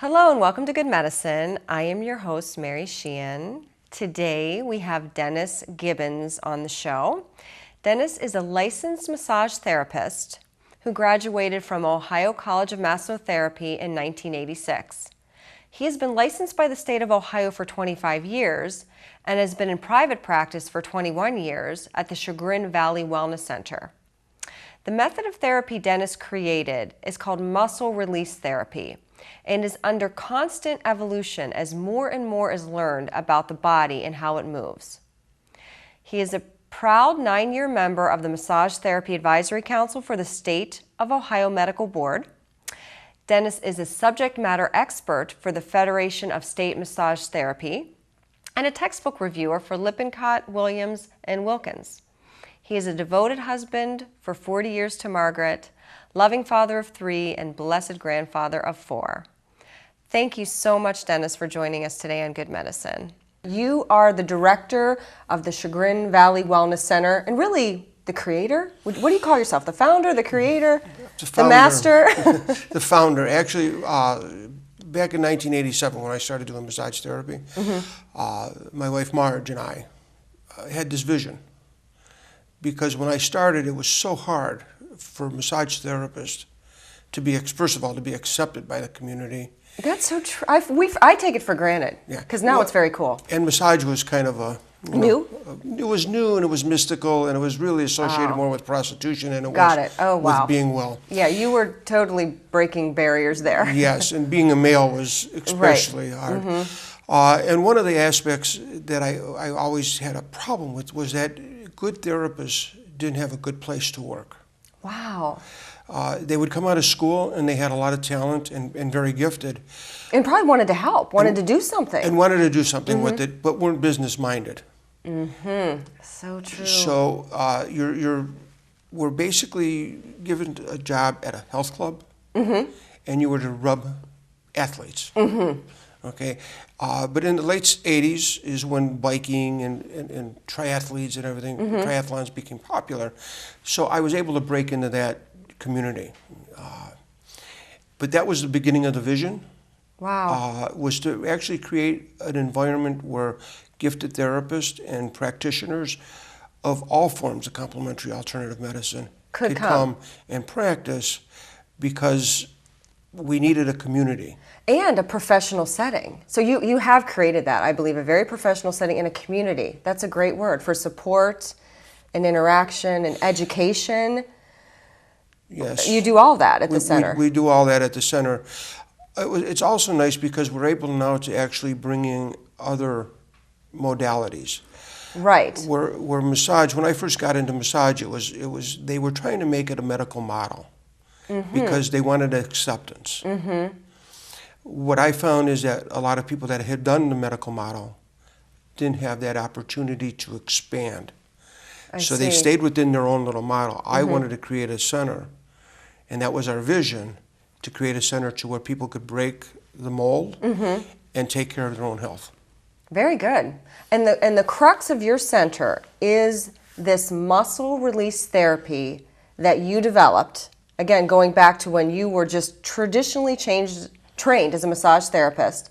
Hello and welcome to Good Medicine. I am your host, Mary Sheehan. Today we have Dennis Gibbons on the show. Dennis is a licensed massage therapist who graduated from Ohio College of Massotherapy in 1986. He has been licensed by the state of Ohio for 25 years and has been in private practice for 21 years at the Chagrin Valley Wellness Center. The method of therapy Dennis created is called muscle release therapy and is under constant evolution as more and more is learned about the body and how it moves. He is a proud 9-year member of the Massage Therapy Advisory Council for the State of Ohio Medical Board. Dennis is a subject matter expert for the Federation of State Massage Therapy and a textbook reviewer for Lippincott, Williams, and Wilkins. He is a devoted husband for 40 years to Margaret, loving father of 3, and blessed grandfather of 4. Thank you so much, Dennis, for joining us today on Good Medicine. You are the director of the Chagrin Valley Wellness Center, and really the creator? What do you call yourself? The founder, the creator, the master? The founder. Actually, back in 1987 when I started doing massage therapy, my wife Marge and I had this vision. Because when I started, it was so hard for massage therapists to be, first of all, to be accepted by the community. That's so true. I take it for granted, because now it's very cool. And massage was kind of a... it was new, and it was mystical, and it was really associated more with prostitution than it was with being well. Yeah, you were totally breaking barriers there. Yes, and being a male was especially hard. And one of the aspects that I always had a problem with was that good therapists didn't have a good place to work. Wow. They would come out of school and they had a lot of talent and very gifted. And probably wanted to help, wanted to do something. And wanted to do something with it, but weren't business minded. So true. So we're basically given a job at a health club, and you were to rub athletes. Okay, but in the late 80s is when biking and triathletes and everything, triathlons became popular. So I was able to break into that community. But that was the beginning of the vision. Wow. Was to actually create an environment where gifted therapists and practitioners of all forms of complementary alternative medicine could come and practice, because we needed a community. And a professional setting. So you have created that, I believe, a very professional setting in a community. That's a great word for support and interaction and education. Yes. You do all that at the center. We do all that at the center. It's also nice because we're able now to actually bring in other modalities. Right. Where massage, when I first got into massage, they were trying to make it a medical model because they wanted acceptance. What I found is that a lot of people that had done the medical model didn't have that opportunity to expand. So they stayed within their own little model. I wanted to create a center, and that was our vision, to create a center to where people could break the mold and take care of their own health. Very good. And the crux of your center is this muscle release therapy that you developed, again, going back to when you were just traditionally trained as a massage therapist.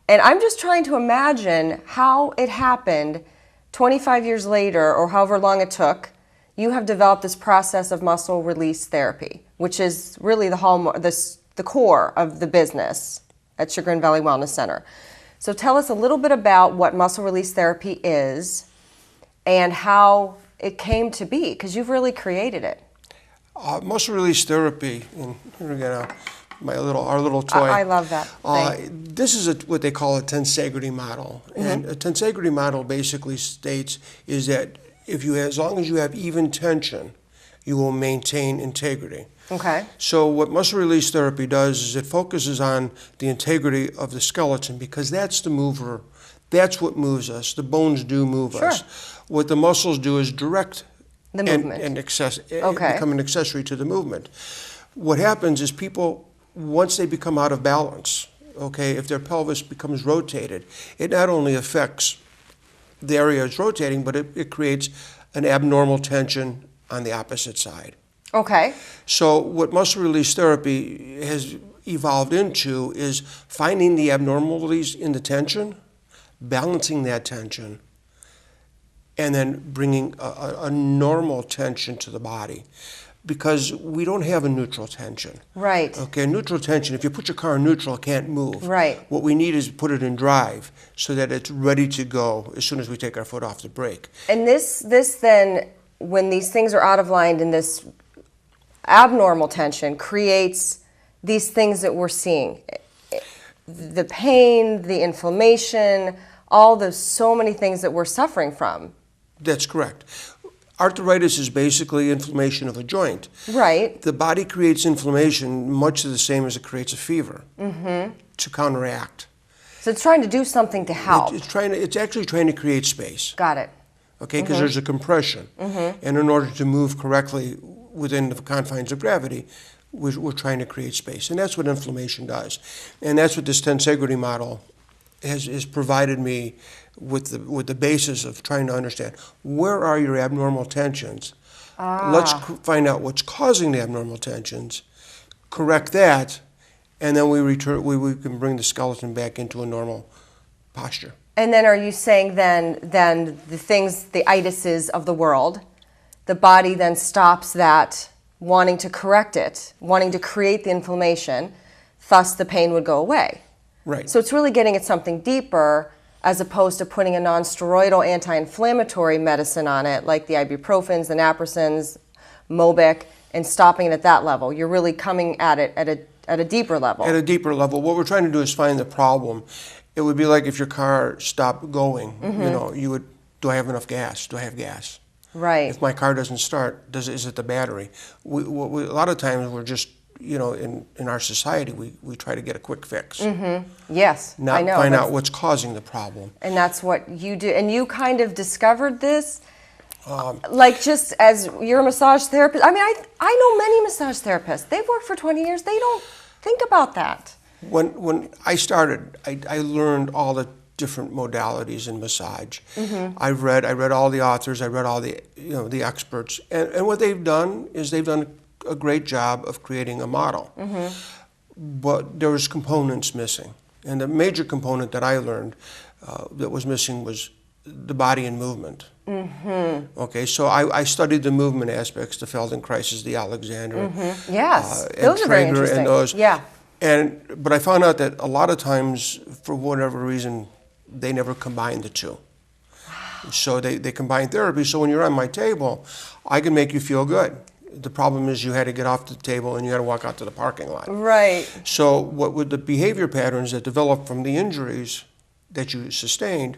And I'm just trying to imagine how it happened 25 years later, or however long it took. You have developed this process of muscle release therapy, which is really the hallmark, the core of the business at Chagrin Valley Wellness Center. So tell us a little bit about what muscle release therapy is and how it came to be, because you've really created it. Muscle release therapy, and here again, our little toy. I love that thing. This is what they call a tensegrity model, and a tensegrity model basically states is that as long as you have even tension, you will maintain integrity. Okay. So what muscle release therapy does is it focuses on the integrity of the skeleton, because that's the mover. That's what moves us. The bones do move us. What the muscles do is direct the movement and become an accessory to the movement. What happens is people, once they become out of balance, if their pelvis becomes rotated, it not only affects the area it's rotating, but it creates an abnormal tension on the opposite side. Okay. So what muscle release therapy evolved into is finding the abnormalities in the tension, balancing that tension, and then bringing a normal tension to the body. Because we don't have a neutral tension. Right. Okay, neutral tension, if you put your car in neutral, it can't move. Right. What we need is put it in drive so that it's ready to go as soon as we take our foot off the brake. And this then, when these things are out of line and this abnormal tension creates these things that we're seeing. The pain, the inflammation, so many things that we're suffering from. That's correct. Arthritis is basically inflammation of a joint. Right. The body creates inflammation much the same as it creates a fever to counteract. So it's trying to do something to help. It's actually trying to create space. Got it. Okay, because there's a compression. And in order to move correctly within the confines of gravity, we're trying to create space. And that's what inflammation does. And that's what this tensegrity model has provided me with the basis of trying to understand where are your abnormal tensions. Let's find out what's causing the abnormal tensions, correct that, and then we can bring the skeleton back into a normal posture. And then are you saying then the things, the itises of the world, the body then stops that, wanting to correct it, wanting to create the inflammation, thus the pain would go away. Right. So it's really getting at something deeper as opposed to putting a non-steroidal anti-inflammatory medicine on it, like the ibuprofens, the naproxens, Mobic, and stopping it at that level. You're really coming at it at a deeper level. At a deeper level. What we're trying to do is find the problem. It would be like if your car stopped going. You know, you would, do I have enough gas? Do I have gas? Right. If my car doesn't start, is it the battery? A lot of times we're just, you know, in our society, we try to get a quick fix. Yes, Not I know. find out what's causing the problem. And that's what you do. And you kind of discovered this, like just as you're a massage therapist. I mean, I know many massage therapists. They've worked for 20 years. They don't think about that. When I started, I learned all the different modalities in massage. I read all the authors. I read all the the experts. And what they've done is they've done a great job of creating a model. But there was components missing. And the major component that I learned that was missing was the body and movement. Okay, so I studied the movement aspects, the Feldenkrais, the Alexander, Yes, and those are very Traeger, interesting. and those. Yeah. But I found out that a lot of times, for whatever reason, they never combine the two. So they combine therapy. So when you're on my table, I can make you feel good. The problem is you had to get off the table and you had to walk out to the parking lot. Right. So what would the behavior patterns that developed from the injuries that you sustained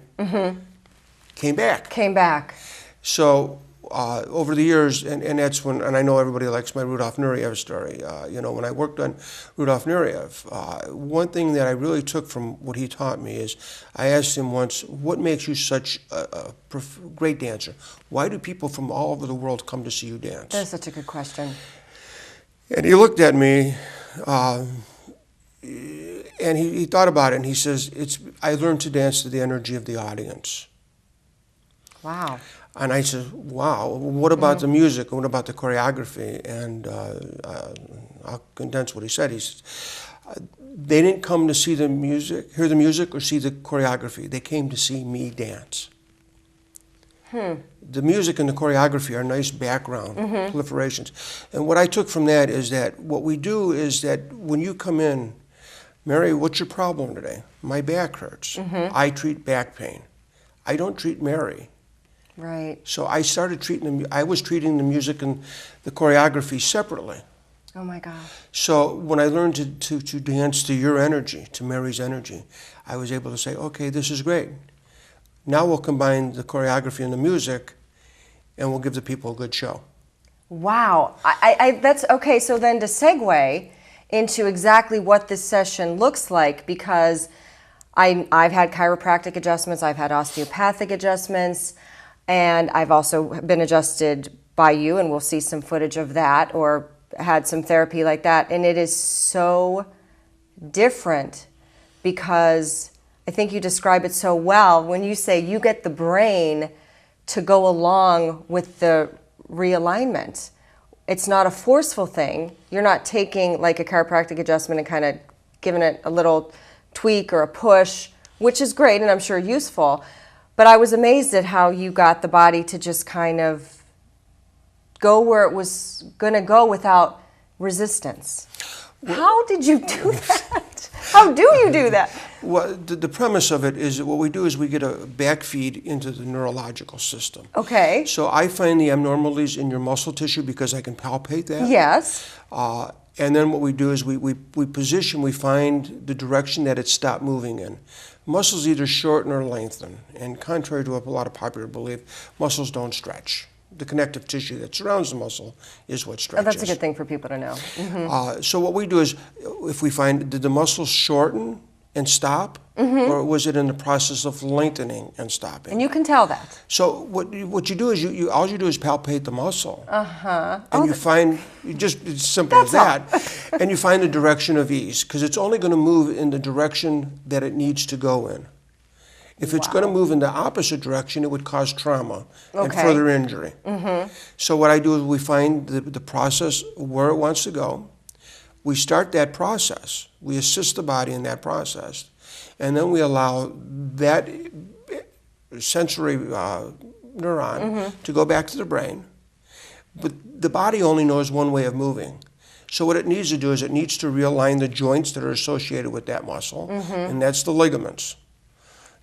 came back. Came back. So over the years, and that's when, and I know everybody likes my Rudolf Nureyev story. When I worked on Rudolf Nureyev, one thing that I really took from what he taught me is I asked him once, what makes you such a great dancer? Why do people from all over the world come to see you dance? That's such a good question. And he looked at me, and he thought about it, and he says, I learned to dance to the energy of the audience. Wow. And I said, wow, what about the music? What about the choreography? And I'll condense what he said. He said, they didn't come to see the music, hear the music, or see the choreography. They came to see me dance. The music and the choreography are nice background proliferations. And what I took from that is that what we do is that when you come in, Mary, what's your problem today? My back hurts. I treat back pain. I don't treat Mary. Right. So I started I was treating the music and the choreography separately. Oh my God. So when I learned to dance to your energy, to Mary's energy, I was able to say, okay, this is great. Now we'll combine the choreography and the music, and we'll give the people a good show. Wow. That's okay. So then to segue into exactly what this session looks like, because I've had chiropractic adjustments, I've had osteopathic adjustments, and I've also been adjusted by you, and we'll see some footage of that, or had some therapy like that. And it is so different because I think you describe it so well when you say you get the brain to go along with the realignment. it's not a forceful thing. You're not taking like a chiropractic adjustment and kind of giving it a little tweak or a push, which is great and I'm sure useful. But I was amazed at how you got the body to just kind of go where it was going to go without resistance. How did you do that? How do you do that? Well, the premise of it is that what we do is we get a back feed into the neurological system. Okay. So I find the abnormalities in your muscle tissue because I can palpate that. Yes. And then what we do is we position, we find the direction that it stopped moving in. Muscles either shorten or lengthen. And contrary to a lot of popular belief, muscles don't stretch. The connective tissue that surrounds the muscle is what stretches. Oh, that's a good thing for people to know. Mm-hmm. So what we do is, if we find, did the muscle shorten and stop, or was it in the process of lengthening and stopping? And you can tell that. So what you do is all you do is palpate the muscle, Uh-huh. and you find it's simple as that, and you find the direction of ease because it's only going to move in the direction that it needs to go in. If it's going to move in the opposite direction, it would cause trauma and further injury. So what I do is we find the process where it wants to go. We start that process. We assist the body in that process. And then we allow that sensory neuron to go back to the brain. But the body only knows one way of moving. So what it needs to do is it needs to realign the joints that are associated with that muscle, and that's the ligaments.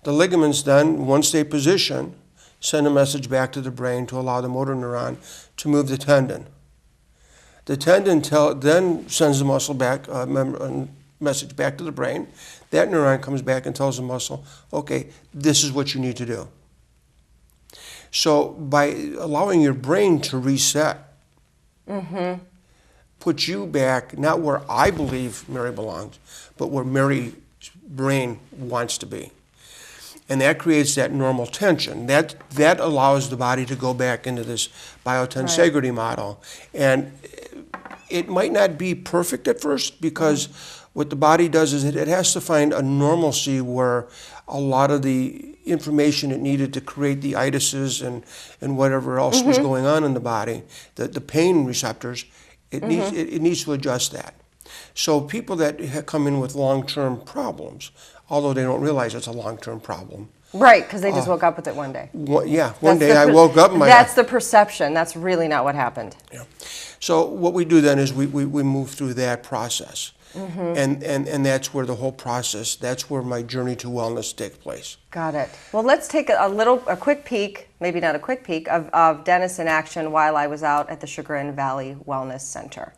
The ligaments then, once they position, send a message back to the brain to allow the motor neuron to move the tendon. The tendon then sends the muscle back, a message back to the brain. That neuron comes back and tells the muscle, okay, this is what you need to do. So by allowing your brain to reset, puts you back, not where I believe Mary belongs, but where Mary's brain wants to be. And that creates that normal tension. That allows the body to go back into this biotensegrity model. And it might not be perfect at first because what the body does is it has to find a normalcy where a lot of the information it needed to create the itises and whatever else was going on in the body, the pain receptors, it needs to adjust that. So people that come in with long-term problems, although they don't realize it's a long-term problem. Right, because they just woke up with it one day. One day I woke up and that's the perception. That's really not what happened. Yeah. So what we do then is we move through that process. And that's where the whole process, that's where my journey to wellness takes place. Got it. Well, let's take a quick peek, maybe not a quick peek, of Dennis in action while I was out at the Chagrin Valley Wellness Center.